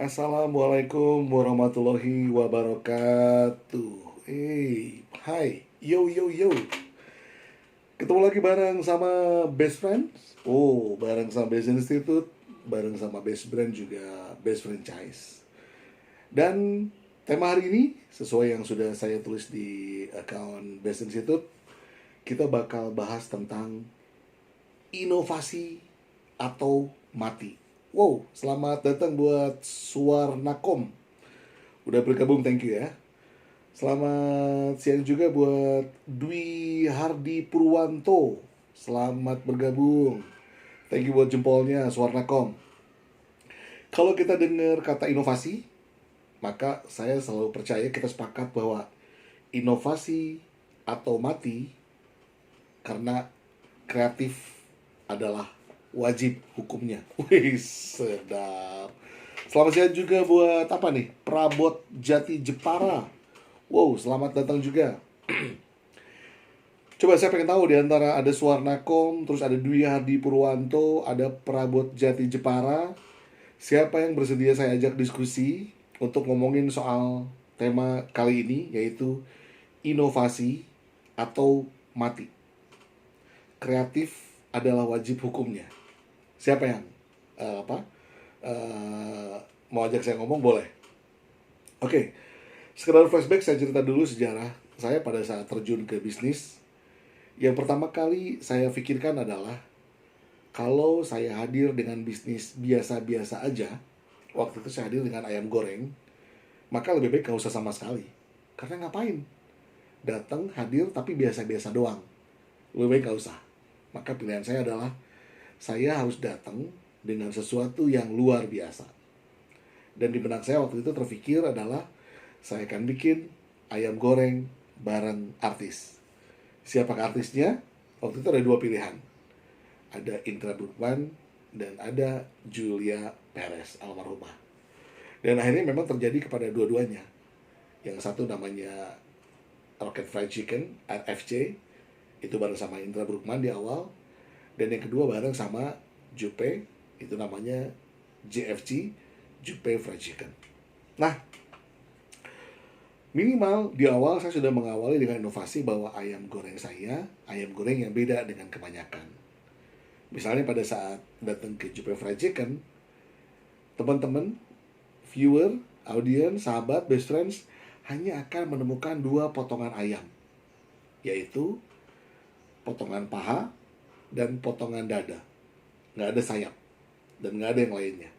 Assalamualaikum warahmatullahi wabarakatuh. Hai, yo yo yo. Ketemu lagi bareng sama Best Friends. Bareng sama Best Institute, bareng sama Best Brand juga Best Franchise. Dan tema hari ini sesuai yang sudah saya tulis di account Best Institute, kita bakal bahas tentang inovasi atau mati. Wow, selamat datang buat Suwarnakom. Udah bergabung, thank you ya. Selamat siang juga buat Dwi Hardi Purwanto. Selamat bergabung. Thank you buat jempolnya, Suwarnakom. Kalau kita dengar kata inovasi, maka saya selalu percaya kita sepakat bahwa inovasi atau mati karena kreatif adalah wajib hukumnya. Wih, sedap. Selamat siang juga buat apa nih? Prabot Jati Jepara. Wow, selamat datang juga. Coba saya pengen tahu di antara ada Suwarnakom, terus ada Dwi Hardi Purwanto, ada Prabot Jati Jepara. Siapa yang bersedia saya ajak diskusi untuk ngomongin soal tema kali ini, yaitu inovasi atau mati. Kreatif adalah wajib hukumnya. Siapa yang mau ajak saya ngomong, boleh. Oke, sekedar flashback, saya cerita dulu sejarah saya pada saat terjun ke bisnis. Yang pertama kali saya pikirkan adalah kalau saya hadir dengan bisnis biasa-biasa aja, waktu itu saya hadir dengan ayam goreng, maka lebih baik gak usah sama sekali. Karena ngapain? Datang, hadir, tapi biasa-biasa doang. Lebih baik gak usah. Maka pilihan saya adalah saya harus datang dengan sesuatu yang luar biasa. Dan di benak saya waktu itu terpikir adalah saya akan bikin ayam goreng bareng artis. Siapakah artisnya? Waktu itu ada dua pilihan. Ada Indra Bruggman dan ada Julia Perez, almarhumah. Dan akhirnya memang terjadi kepada dua-duanya. Yang satu namanya Rocket Fried Chicken, RFC, itu bareng sama Indra Bruggman di awal. Dan yang kedua bareng sama Jupe, itu namanya JFC, Jupe Fried Chicken. Nah, minimal di awal saya sudah mengawali dengan inovasi bahwa ayam goreng saya, ayam goreng yang beda dengan kebanyakan. Misalnya pada saat datang ke Jupe Fried Chicken, teman-teman, viewer, audiens, sahabat, best friends, hanya akan menemukan dua potongan ayam, yaitu potongan paha dan potongan dada. Nggak ada sayap dan nggak ada yang lainnya.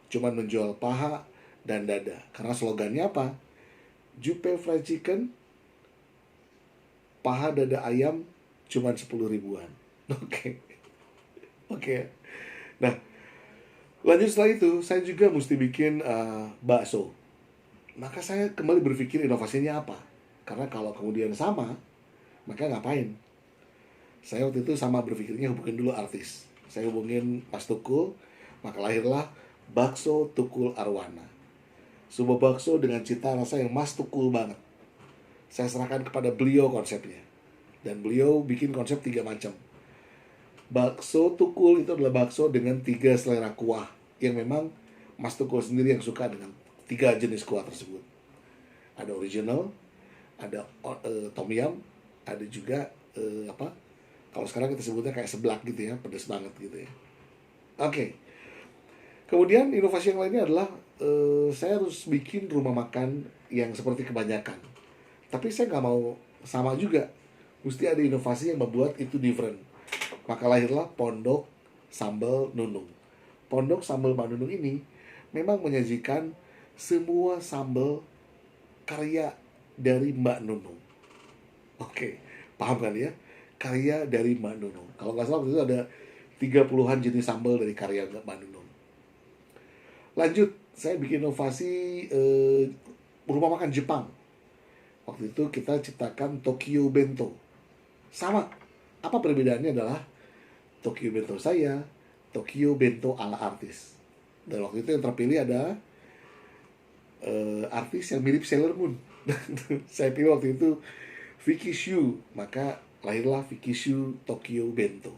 Cuma menjual paha dan dada. Karena slogannya apa? Jupe Fried Chicken, paha dada ayam cuma 10 ribuan. Oke. Oke. Nah, lanjut setelah itu, saya juga mesti bikin bakso. Maka saya kembali berpikir inovasinya apa. Karena kalau kemudian sama, maka ngapain? Saya waktu itu sama berpikirnya hubungin dulu artis. Saya hubungin Mas Tukul, maka lahirlah Bakso Tukul Arwana. Sebuah bakso dengan cita rasa yang Mas Tukul banget. Saya serahkan kepada beliau konsepnya. Dan beliau bikin konsep 3 macam. Bakso Tukul itu adalah bakso dengan 3 selera kuah. Yang memang Mas Tukul sendiri yang suka dengan 3 jenis kuah tersebut. Ada original, ada tom yum, ada juga kalau sekarang kita sebutnya kayak seblak gitu ya, pedas banget gitu ya. Oke. Kemudian inovasi yang lainnya adalah saya harus bikin rumah makan yang seperti kebanyakan. Tapi saya nggak mau sama juga. Mesti ada inovasi yang membuat itu different. Maka lahirlah Pondok Sambal Nunung. Pondok Sambal Mbak Nunung ini memang menyajikan semua sambal karya dari Mbak Nunung. Oke, paham kan ya? Karya dari Mbak Nunung. Kalau nggak salah waktu itu ada 30-an jenis sambal dari karya Mbak Nunung. Lanjut, saya bikin inovasi rumah makan Jepang. Waktu itu kita ciptakan Tokyo Bento. Sama. Apa perbedaannya adalah Tokyo Bento saya, Tokyo Bento ala artis. Dan waktu itu yang terpilih ada artis yang mirip Sailor Moon. Saya pilih waktu itu Vicky Shu, maka lahirlah Vicky Shu Tokyo Bento.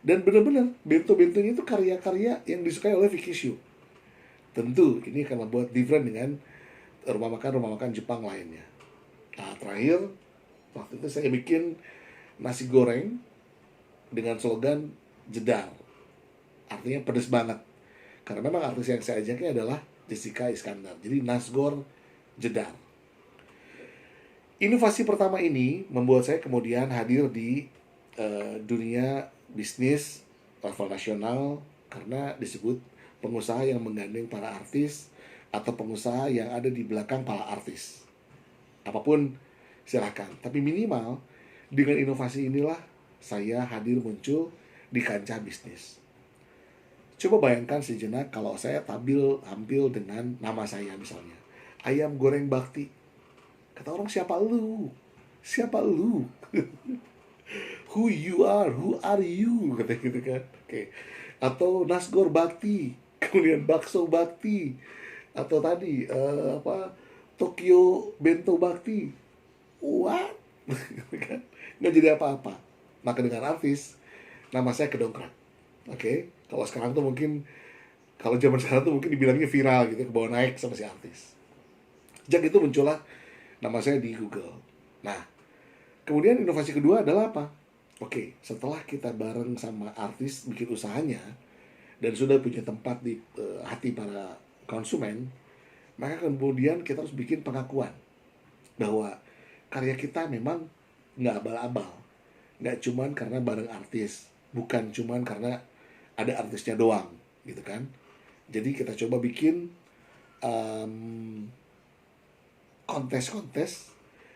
Dan benar-benar bento-bentonya itu karya-karya yang disukai oleh Vicky Shu. Tentu ini akan membuat different dengan rumah makan Jepang lainnya. Nah, terakhir waktu itu saya bikin nasi goreng dengan slogan jedar. Artinya pedes banget. Karena memang artis yang saya ajaknya adalah Jessica Iskandar. Jadi Nasgor jedar. Inovasi pertama ini membuat saya kemudian hadir di dunia bisnis level nasional karena disebut pengusaha yang menggandeng para artis atau pengusaha yang ada di belakang para artis. Apapun silahkan. Tapi minimal dengan inovasi inilah saya hadir muncul di kancah bisnis. Coba bayangkan sejenak kalau saya tampil dengan nama saya misalnya. Ayam goreng bakti. Kata orang, siapa lu? Siapa lu? Who you are? Who are you? Kata gitu kan. Oke. Atau Nasgor Bakti. Kemudian bakso Bakti. Atau tadi Tokyo Bento Bakti. What? Kan? Nggak jadi apa-apa. Maka dengan artis, nama saya kedongkrak. Oke. Kalau sekarang tuh mungkin, kalau zaman sekarang tuh mungkin dibilangnya viral gitu, ke bawah naik sama si artis. Sejak itu muncullah nama saya di Google. Nah, kemudian inovasi kedua adalah apa? Oke, setelah kita bareng sama artis bikin usahanya dan sudah punya tempat di hati para konsumen, maka kemudian kita harus bikin pengakuan bahwa karya kita memang nggak abal-abal, nggak cuman karena bareng artis, bukan cuman karena ada artisnya doang, gitu kan? Jadi kita coba bikin kontes-kontes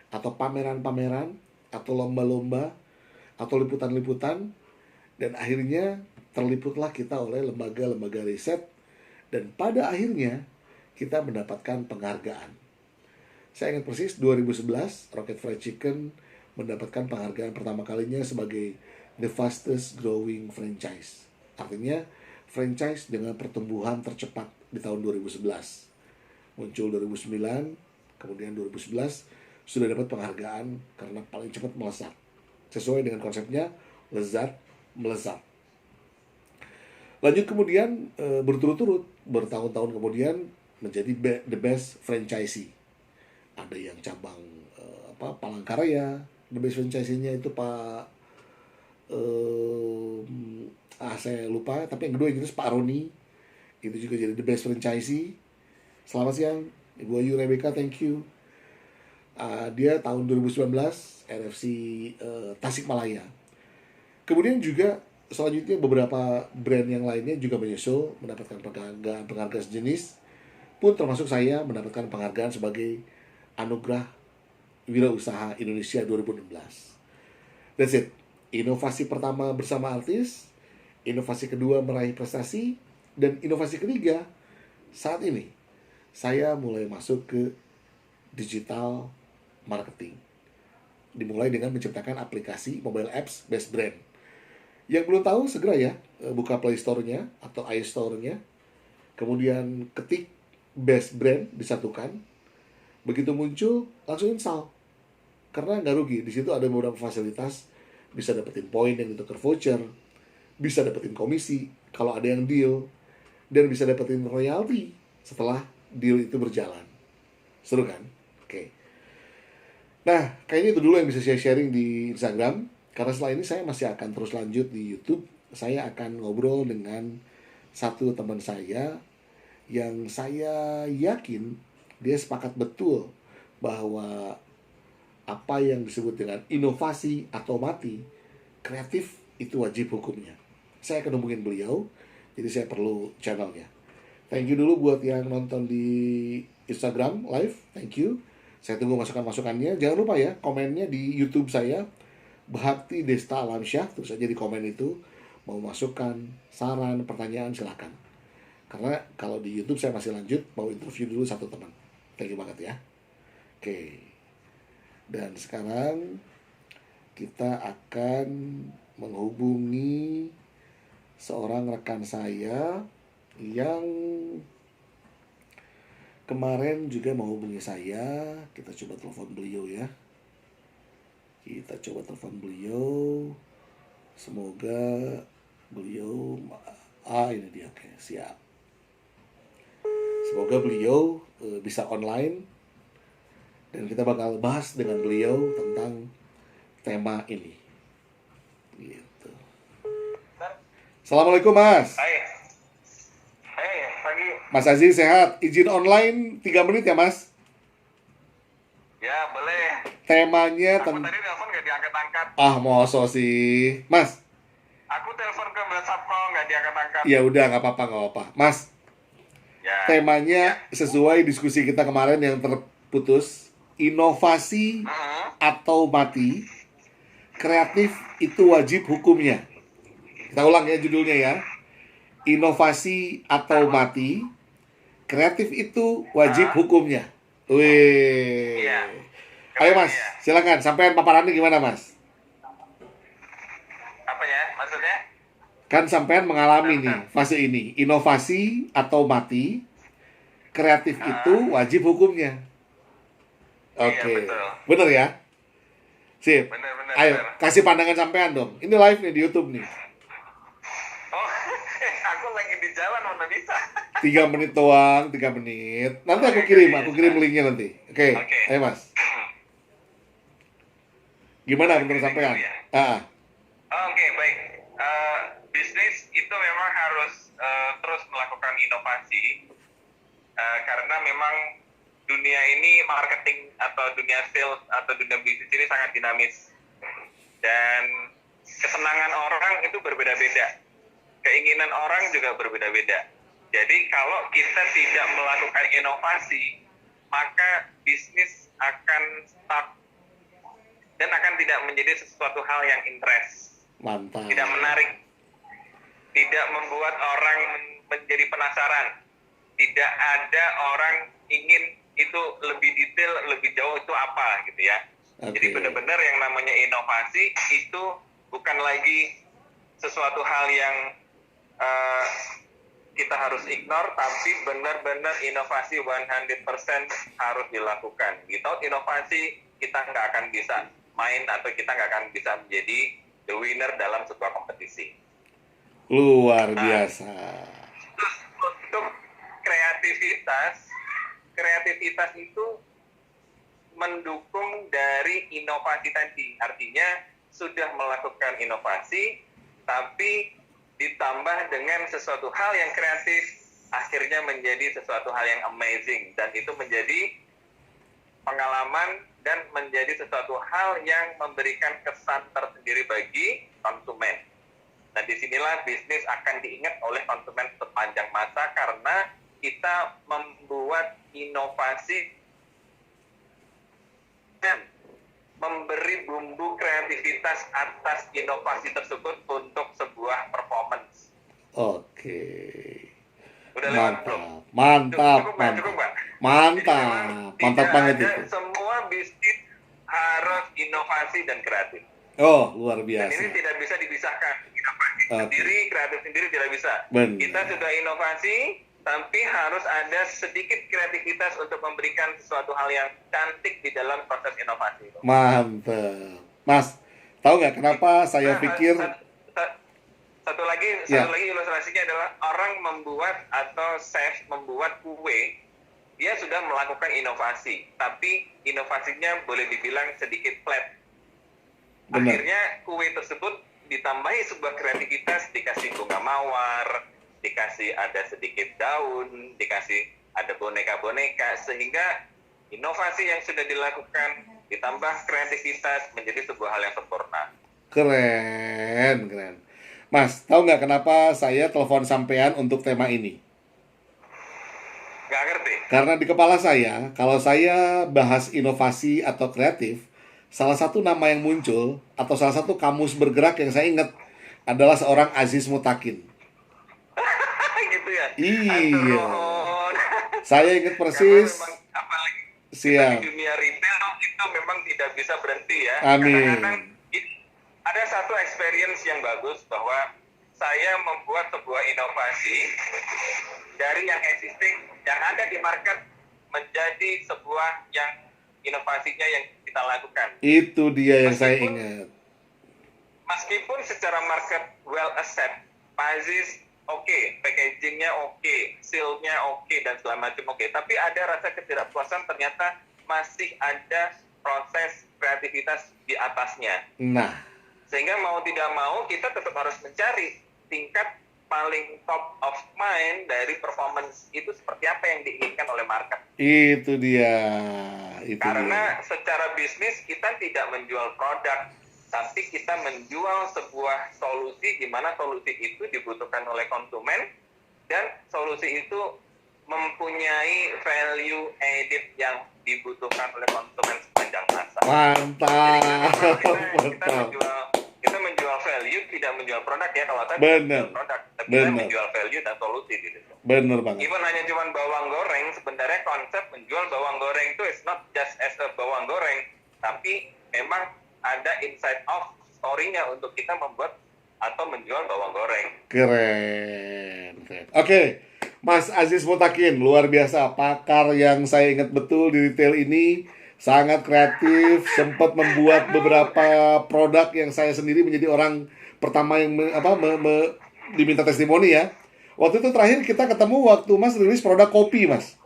atau pameran-pameran atau lomba-lomba atau liputan-liputan, dan akhirnya terliputlah kita oleh lembaga-lembaga riset, dan pada akhirnya kita mendapatkan penghargaan. Saya ingat persis 2011 Rocket Fried Chicken mendapatkan penghargaan pertama kalinya sebagai the fastest growing franchise. Artinya franchise dengan pertumbuhan tercepat di tahun 2011. Muncul 2009, kemudian 2011 sudah dapat penghargaan karena paling cepat melesat. Sesuai dengan konsepnya, lezat melesat. Lanjut kemudian berturut-turut bertahun-tahun kemudian menjadi the best franchisee. Ada yang cabang Palangkaraya, the best franchisee-nya itu Pak saya lupa, tapi yang kedua yang itu Pak Roni, itu juga jadi the best franchisee. Selamat siang Ibu Ayu Rebecca, thank you. Dia tahun 2019 RFC Tasikmalaya. Kemudian juga selanjutnya beberapa brand yang lainnya juga menyusul mendapatkan penghargaan sejenis, pun termasuk saya mendapatkan penghargaan sebagai Anugerah Wirausaha Indonesia 2016. That's it. Inovasi pertama bersama artis, inovasi kedua meraih prestasi, dan inovasi ketiga saat ini saya mulai masuk ke digital marketing. Dimulai dengan menciptakan aplikasi mobile apps Best Brand. Yang belum tahu segera ya buka Play Store-nya atau iStore-nya. Kemudian ketik Best Brand disatukan. Begitu muncul langsung install. Karena nggak rugi. Di situ ada beberapa fasilitas, bisa dapetin poin yang ditukar voucher, bisa dapetin komisi kalau ada yang deal, dan bisa dapetin royalti setelah deal itu berjalan. Seru kan? Oke. Nah, kayaknya itu dulu yang bisa saya sharing di Instagram. Karena setelah ini saya masih akan terus lanjut di YouTube. Saya akan ngobrol dengan satu teman saya yang saya yakin dia sepakat betul bahwa apa yang disebut dengan inovasi atau mati, kreatif itu wajib hukumnya. Saya akan hubungin beliau, jadi saya perlu channelnya. Thank you dulu buat yang nonton di Instagram live, thank you. Saya tunggu masukan-masukannya. Jangan lupa ya, komennya di YouTube saya, Bhakti Desta Alamsyah, terus aja di komen itu. Mau masukan, saran, pertanyaan, silakan. Karena kalau di YouTube saya masih lanjut, mau interview dulu satu teman. Thank you banget ya. Oke. Dan sekarang kita akan menghubungi seorang rekan saya yang kemarin juga menghubungi saya. Kita coba telepon beliau ya. Kita coba telepon beliau. Semoga beliau ini dia. Oke, siap. Semoga beliau bisa online dan kita bakal bahas dengan beliau tentang tema ini. Gitu. Assalamualaikum Mas. Hai. Hai, pagi. Mas Aziz sehat? Izin online 3 menit ya Mas? Ya, boleh. Temanya Aku tadi telepon nggak diangkat-angkat. mosok sih Mas. Aku telepon ke WhatsApp call nggak diangkat-angkat. Ya udah nggak apa-apa Mas. Ya. Temanya sesuai diskusi kita kemarin yang terputus, inovasi atau mati, kreatif itu wajib hukumnya. Kita ulang ya judulnya ya. Inovasi atau mati, kreatif itu wajib hukumnya. Wih. Iya. Ayo Mas, silakan sampaikan paparannya gimana Mas? Apanya? Maksudnya? Kan sampean mengalami nih fase ini, inovasi atau mati, kreatif itu wajib hukumnya. Oke. Iya, betul. Bener ya? Sip. Bener. Ayo, kasih pandangan sampean dong. Ini live nih di YouTube nih. Oh, aku lagi di jalan mana bisa. 3 menit doang, 3 menit. Nanti aku kirim linknya nanti. Oke. Ayo Mas. Gimana menurut sampean? Oke, baik. Bisnis itu memang harus terus melakukan inovasi karena memang dunia ini marketing atau dunia sales atau dunia bisnis ini sangat dinamis dan kesenangan orang itu berbeda-beda, keinginan orang juga berbeda-beda. Jadi kalau kita tidak melakukan inovasi, maka bisnis akan stuck dan akan tidak menjadi sesuatu hal yang interest. Mantap. Tidak menarik, tidak membuat orang menjadi penasaran, tidak ada orang ingin itu lebih detail, lebih jauh itu apa gitu ya. Jadi benar-benar yang namanya inovasi itu bukan lagi sesuatu hal yang kita harus ignore, tapi benar-benar inovasi 100% harus dilakukan. Without inovasi kita nggak akan bisa main atau kita nggak akan bisa menjadi the winner dalam sebuah kompetisi. Luar biasa. Terus untuk kreativitas itu mendukung dari inovasi tadi. Artinya sudah melakukan inovasi, tapi ditambah dengan sesuatu hal yang kreatif, akhirnya menjadi sesuatu hal yang amazing. Dan itu menjadi pengalaman dan menjadi sesuatu hal yang memberikan kesan tersendiri bagi konsumen. Nah, disinilah bisnis akan diingat oleh konsumen sepanjang masa karena kita membuat inovasi dan memberi bumbu kreativitas atas inovasi tersebut untuk sebuah performance. Oke. Udah lewat belum? Mantap. Cukup, Pak? Mantap banget itu. Semua bisnis harus inovasi dan kreatif. Oh, luar biasa. Dan ini tidak bisa dipisahkan. Inovasi sendiri, kreatif sendiri tidak bisa. Benar. Kita sudah inovasi, tapi harus ada sedikit kreativitas untuk memberikan sesuatu hal yang cantik di dalam proses inovasi itu. Mantap. Mas, tahu nggak kenapa saya pikir... Satu lagi ilustrasinya adalah orang membuat atau chef membuat kue, dia sudah melakukan inovasi, tapi inovasinya boleh dibilang sedikit flat. Benar. Akhirnya kue tersebut ditambahi sebuah kreativitas, dikasih bunga mawar, dikasih ada sedikit daun, dikasih ada boneka-boneka, sehingga inovasi yang sudah dilakukan ditambah kreativitas menjadi sebuah hal yang sempurna. Keren. Mas, tahu nggak kenapa saya telepon sampean untuk tema ini? Nggak ngerti. Karena di kepala saya, kalau saya bahas inovasi atau kreatif, salah satu nama yang muncul atau salah satu kamus bergerak yang saya ingat adalah seorang Aziz Mutakin. Gitu ya? Iya. Saya ingat persis. Apalagi siap. Di dunia retail itu memang tidak bisa berhenti ya. Amin. Kadang-kadang ada satu experience yang bagus bahwa saya membuat sebuah inovasi dari yang existing, yang ada di market menjadi sebuah yang inovasinya yang kita lakukan. Itu dia yang saya ingat. Meskipun secara market well accept, Pak Aziz oke, packagingnya oke, seal-nya oke, dan segala macam oke. Tapi ada rasa ketidakpuasan, ternyata masih ada proses kreativitas di atasnya. Nah, Sehingga mau tidak mau kita tetap harus mencari tingkat paling top of mind dari performance itu seperti apa yang diinginkan oleh market. itu dia. Itu dia. Karena secara bisnis kita tidak menjual produk, tapi kita menjual sebuah solusi di mana solusi itu dibutuhkan oleh konsumen dan solusi itu mempunyai value added yang dibutuhkan oleh konsumen sepanjang masa. Mantap. Kita menjual value, tidak menjual produk ya. Kalau saya Bener. menjual produk, tapi kita Bener. menjual value dan solusi gitu. Bener banget. Even hanya cuma bawang goreng, sebenarnya konsep menjual bawang goreng itu is not just as a bawang goreng, tapi memang ada inside of story-nya untuk kita membuat atau menjual bawang goreng. Keren. Oke, Mas Aziz Mutakin, luar biasa. Pakar yang saya ingat betul di retail ini. Sangat kreatif, sempat membuat beberapa produk yang saya sendiri menjadi orang pertama yang diminta testimoni ya. Waktu itu terakhir kita ketemu waktu Mas rilis produk kopi, Mas.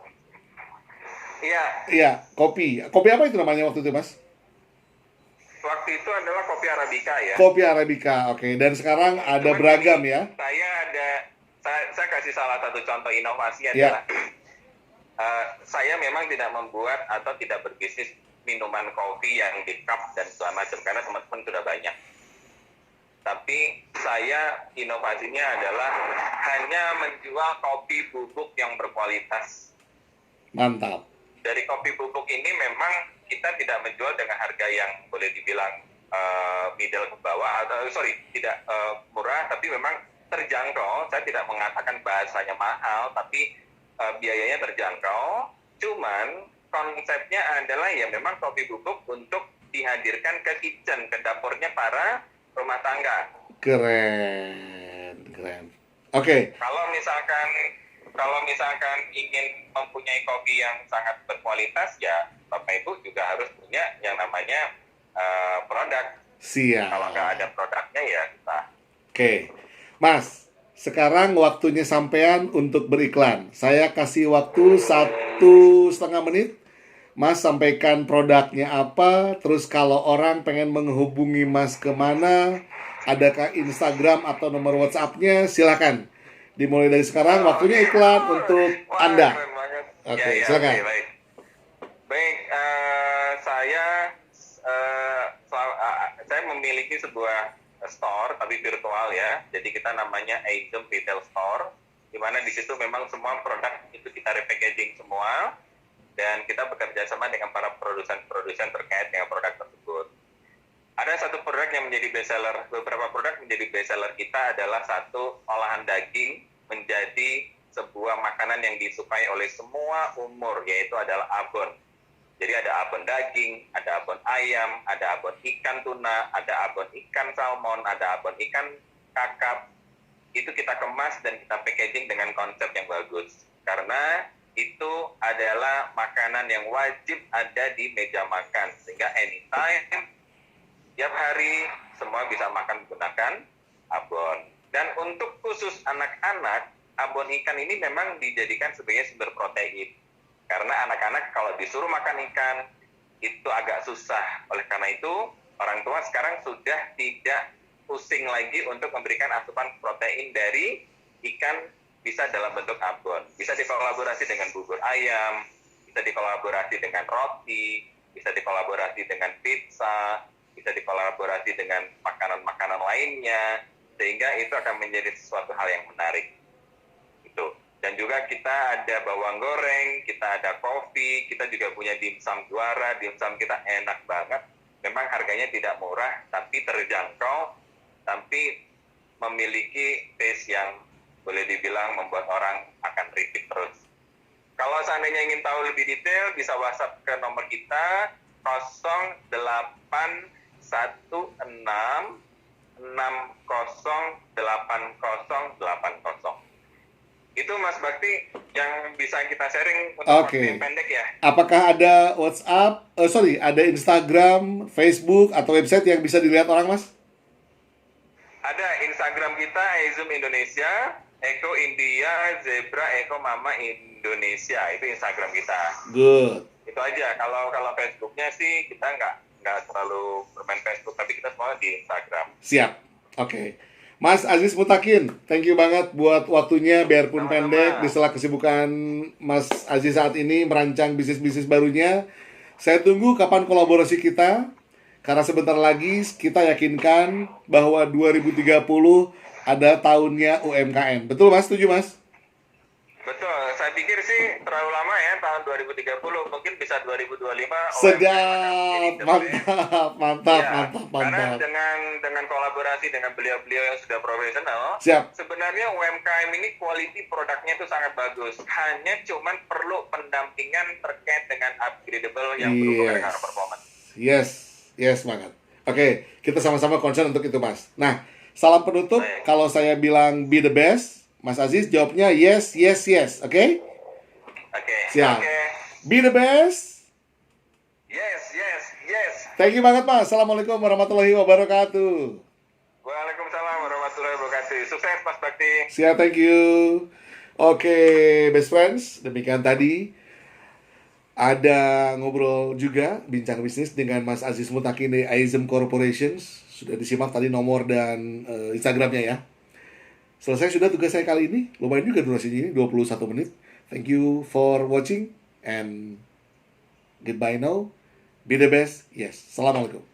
Iya. Iya, kopi. Kopi apa itu namanya waktu itu, Mas? Waktu itu adalah kopi Arabica ya. Kopi Arabica, oke. Dan sekarang ada beragam ya. Saya kasih salah satu contoh inovasi Ya. adalah saya memang tidak membuat atau tidak berbisnis minuman kopi yang di cup dan segala macam karena teman-teman sudah banyak. Tapi saya inovasinya adalah hanya menjual kopi bubuk yang berkualitas. Mantap. Dari kopi bubuk ini memang kita tidak menjual dengan harga yang boleh dibilang middle ke bawah atau tidak murah, tapi memang terjangkau. Saya tidak mengatakan bahasanya mahal, tapi biayanya terjangkau. Cuman konsepnya adalah ya memang kopi bubuk untuk dihadirkan ke kitchen, ke dapurnya para rumah tangga. Keren. Oke. Kalau misalkan ingin mempunyai kopi yang sangat berkualitas, ya Bapak Ibu juga harus punya yang namanya produk. Siap. Kalau nggak ada produknya ya kita. Oke. Mas, sekarang waktunya sampean untuk beriklan. Saya kasih waktu 1,5 menit. Mas sampaikan produknya apa. Terus kalau orang pengen menghubungi Mas kemana, adakah Instagram atau nomor WhatsApp-nya, silakan. Dimulai dari sekarang, waktunya iklan untuk Anda. Keren banget. Oke, silakan. Oke, baik. Saya memiliki sebuah store tapi virtual ya. Jadi kita namanya Aizum Retail Store, di mana di situ memang semua produk itu kita repackaging semua dan kita bekerja sama dengan para produsen terkait dengan produk tersebut. Ada satu produk yang menjadi bestseller, beberapa produk menjadi bestseller kita adalah satu olahan daging menjadi sebuah makanan yang disukai oleh semua umur, yaitu adalah abon. Jadi ada abon daging, ada abon ayam, ada abon ikan tuna, ada abon ikan salmon, ada abon ikan kakap. Itu kita kemas dan kita packaging dengan konsep yang bagus. Karena itu adalah makanan yang wajib ada di meja makan. Sehingga anytime, tiap hari, semua bisa makan menggunakan abon. Dan untuk khusus anak-anak, abon ikan ini memang dijadikan sebagai sumber protein. Karena anak-anak kalau disuruh makan ikan, itu agak susah. Oleh karena itu, orang tua sekarang sudah tidak pusing lagi untuk memberikan asupan protein dari ikan, bisa dalam bentuk abon. Bisa dikolaborasi dengan bubur ayam, bisa dikolaborasi dengan roti, bisa dikolaborasi dengan pizza, bisa dikolaborasi dengan makanan-makanan lainnya, sehingga itu akan menjadi sesuatu hal yang menarik. Itu. Dan juga kita ada bawang goreng, kita ada kopi, kita juga punya dimsum juara. Dimsum kita enak banget. Memang harganya tidak murah, tapi terjangkau, tapi memiliki taste yang boleh dibilang membuat orang akan repeat terus. Kalau seandainya ingin tahu lebih detail, bisa WhatsApp ke nomor kita 0816608080. Itu Mas Bakti yang bisa kita sharing untuk waktu yang pendek ya. Apakah ada WhatsApp, ada Instagram, Facebook, atau website yang bisa dilihat orang, Mas? Ada Instagram kita Aizum Indonesia, Eko India, Zebra, Eko Mama Indonesia. Itu Instagram kita. Good. Itu aja. Kalau Facebooknya sih kita nggak terlalu bermain Facebook, tapi kita semua di Instagram. Siap. Oke. Mas Aziz Mutakin, thank you banget buat waktunya, biarpun Sama-sama. pendek di sela kesibukan Mas Aziz saat ini merancang bisnis-bisnis barunya. Saya tunggu kapan kolaborasi kita, karena sebentar lagi kita yakinkan bahwa 2030 ada tahunnya UMKM. Betul Mas? Setuju Mas? Betul, saya pikir sih terlalu lama ya, tahun 2030, mungkin bisa 2025. Sedap, mantap, mantap, Ya, mantap, karena mantap. dengan kolaborasi dengan beliau-beliau yang sudah profesional, Siap. sebenarnya UMKM ini quality produknya itu sangat bagus. Hanya cuman perlu pendampingan terkait dengan upgradable yang berhubungan dengan performance. Yes banget. Oke, kita sama-sama concern untuk itu Mas. Nah, salam penutup, Baik. kalau saya bilang be the best, Mas Aziz jawabnya yes, oke? Oke. Siap. Oke. Be the best. Yes. Thank you banget Mas. Assalamualaikum warahmatullahi wabarakatuh. Waalaikumsalam warahmatullahi wabarakatuh. Sukses Mas Bakti. Siap, thank you. Oke, best friends, demikian tadi ada ngobrol juga, bincang bisnis dengan Mas Aziz Mutakin dari Aizem Corporations. Sudah disimak tadi nomor dan Instagramnya ya. Selesai sudah tugas saya kali ini. Lumayan juga durasinya ini, 21 menit. Thank you for watching and goodbye now. Be the best. Yes. Assalamualaikum.